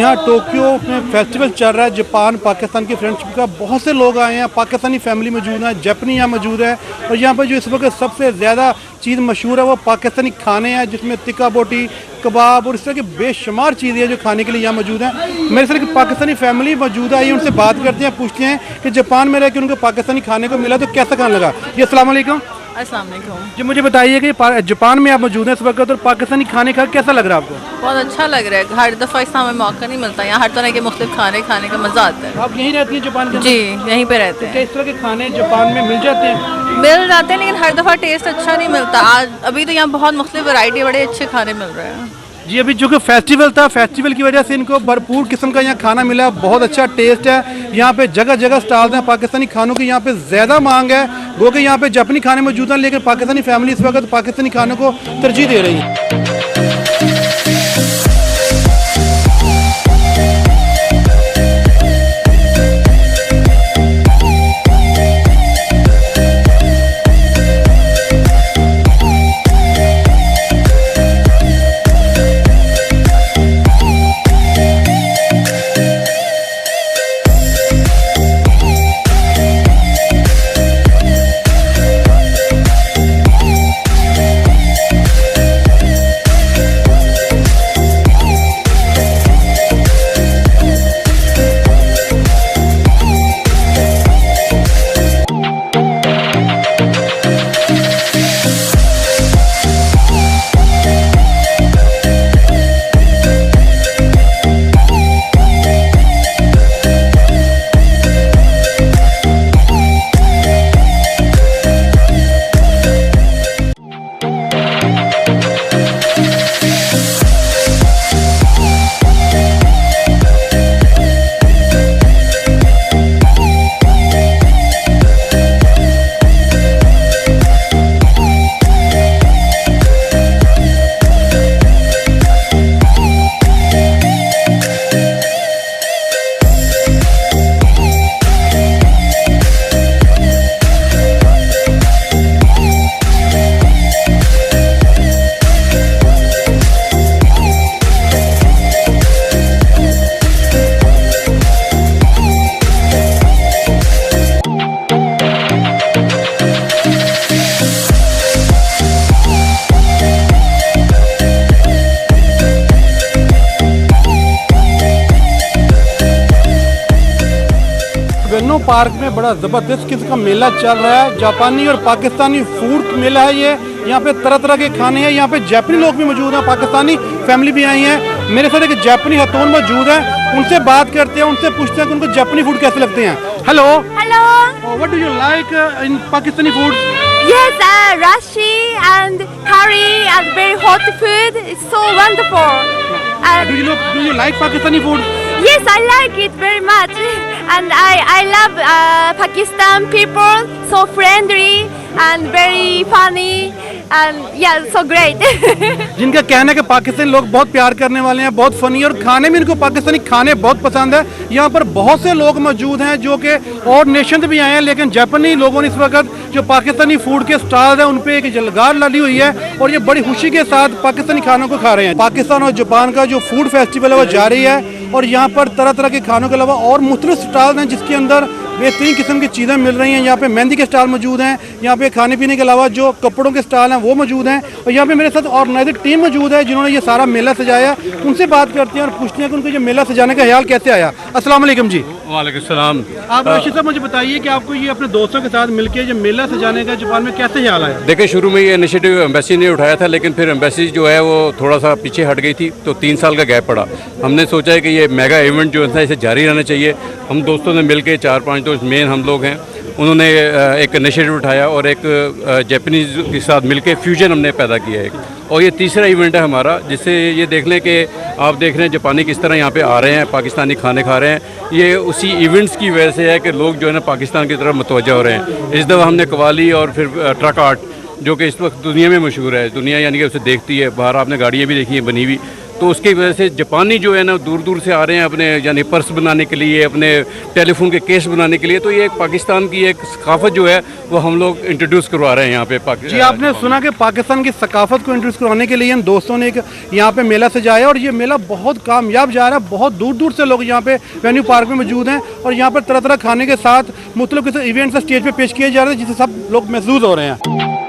यहाँ टोक्यो में फेस्टिवल चल रहा है जापान पाकिस्तान की फ्रेंडशिप का। बहुत से लोग आए हैं, पाकिस्तानी फैमिली मौजूद है, जापानी यहाँ मौजूद है। और यहाँ पर जो इस वक्त सबसे ज़्यादा चीज़ मशहूर है वो पाकिस्तानी खाने हैं, जिसमें तिक्का बोटी, कबाब और इस तरह की बेशुमार चीज़ें हैं जो खाने के लिए यहाँ मौजूद हैं। मेरे साथ एक पाकिस्तानी फैमिली मौजूद है, आइए उनसे बात करते हैं, पूछते हैं कि जापान में रह के उनको पाकिस्तानी खाने को मिला तो कैसा खाना लगा। जी अस्सलाम वालेकुम। अस्सलाम वालेकुम। जी मुझे बताइए कि जापान में आप मौजूद हैं इस वक्त और पाकिस्तानी खाने का कैसा लग रहा है आपको? बहुत अच्छा लग रहा है। हर दफ़ा इस हमें मौका नहीं मिलता, यहाँ हर तरह के मुख्तलिफ खाने खाने का मज़ा आता है। आप यहीं रहती हैं जापान के? जी यहीं पे रहते हैं। इस तरह के खाने जापान में मिल जाते हैं? मिल जाते हैं लेकिन हर दफ़ा टेस्ट अच्छा नहीं मिलता। आज अभी तो यहाँ बहुत मुख्तलिफ वैरायटी, बड़े अच्छे खाने मिल रहे हैं। जी अभी जो कि फेस्टिवल था, फेस्टिवल की वजह से इनको भरपूर किस्म का यहाँ खाना मिला, बहुत अच्छा टेस्ट है। यहाँ पे जगह जगह स्टॉल्स हैं, पाकिस्तानी खानों की यहाँ पे ज़्यादा मांग है। गो कि यहाँ पे जापानी खाने मौजूद हैं लेकिन पाकिस्तानी फैमिली इस वक्त पाकिस्तानी खानों को तरजीह दे रही है। वेन्नो पार्क में बड़ा ज़बरदस्त किस्म का मेला चल रहा है, जापानी और पाकिस्तानी फूड मेला है ये। यहाँ पे तरह तरह के खाने हैं, यहाँ पे जापानी लोग भी मौजूद हैं, पाकिस्तानी फैमिली भी आई है। मेरे साथ एक जापानी खतून मौजूद है, उनसे बात करते हैं, उनसे पूछते हैं कि उनको जापानी फूड कैसे लगते हैं। Hello hello, what do you like in Pakistani food? yes, rashi and curry and very hot food. It's so wonderful. Do you like Pakistani food? Yes, I like it very much, and I love Pakistan people. So friendly and very funny, and yeah, so great. जिनका कहना है कि पाकिस्तानी लोग बहुत प्यार करने वाले हैं, बहुत फनी, और खाने में इनको पाकिस्तानी खाने बहुत पसंद है। यहाँ पर बहुत से लोग मौजूद हैं जो कि और नेशन से भी आए हैं, लेकिन जापानी लोगों ने इस वक्त जो पाकिस्तानी फूड के स्टॉल हैं उन पे एक जलगार डाली हुई है और ये बड़ी खुशी के साथ पाकिस्तानी खानों को खा रहे हैं। पाकिस्तान और जापान का जो फूड फेस्टिवल है वो जारी है और यहाँ पर तरह तरह के खानों के अलावा और मुख्तलिफ स्टॉल हैं जिसके अंदर बेहतरीन किस्म की चीज़ें मिल रही हैं। यहाँ पे मेहंदी के स्टॉल मौजूद हैं, यहाँ पे खाने पीने के अलावा जो कपड़ों के स्टॉल हैं वो मौजूद हैं, और यहाँ पे मेरे साथ ऑर्गेनाइजर टीम मौजूद है जिन्होंने ये सारा मेला सजाया। उनसे बात करते हैं और पूछते हैं कि उनको ये मेला सजाने का ख्याल कैसे आया। अस्सलाम वालेकुम जी। वालेकुम सलाम। आप रशीद साहब मुझे बताइए कि आपको ये अपने दोस्तों के साथ मिलकर ये मेला सजाने का जापान में कैसे ख्याल आया? देखिए, शुरू में ये इनिशिएटिव एम्बेसी ने उठाया था, लेकिन फिर एम्बेसी जो है वो थोड़ा सा पीछे हट गई थी, तो 3 साल का गैप पड़ा। हमने सोचा है कि ये मेगा इवेंट जो है इसे जारी रहना चाहिए। हम दोस्तों ने मिलकर 4-5 दोस्त मेन हम लोग हैं, उन्होंने एक इनिशिएटिव उठाया और एक जापानीज़ के साथ मिलकर फ्यूजन हमने पैदा किया है। और ये तीसरा इवेंट है हमारा, जिससे ये देख लें कि आप देख रहे हैं जापानी किस तरह यहाँ पे आ रहे हैं, पाकिस्तानी खाने खा रहे हैं। ये उसी इवेंट्स की वजह से है कि लोग जो है ना पाकिस्तान की तरफ मुतवज्जह हो रहे हैं। इस दफ़ा हमने कवाली और फिर ट्रक आर्ट, जो कि इस वक्त दुनिया में मशहूर है, दुनिया यानी कि उसे देखती है, बाहर आपने गाड़ियाँ भी देखी हैं बनी हुई, तो उसकी वजह से जापानी जो है ना दूर दूर से आ रहे हैं अपने यानी पर्स बनाने के लिए, अपने टेलीफोन के केस बनाने के लिए। तो ये एक पाकिस्तान की एक सकाफत जो है वो हम लोग इंट्रोड्यूस करवा रहे हैं यहाँ पे जी, आपने सुना कि पाकिस्तान की सकाफत को इंट्रोड्यूस करवाने के लिए इन दोस्तों ने एक यहाँ पे मेला सजाया और ये मेला बहुत कामयाब जा रहा है। बहुत दूर दूर से लोग यहाँ पे वेन्यू पार्क में मौजूद हैं और यहाँ पर तरह तरह खाने के साथ मुख्तलिफ किस्म इवेंट्स स्टेज पे पेश किए जा रहे हैं जिससे सब लोग महसूस हो रहे हैं।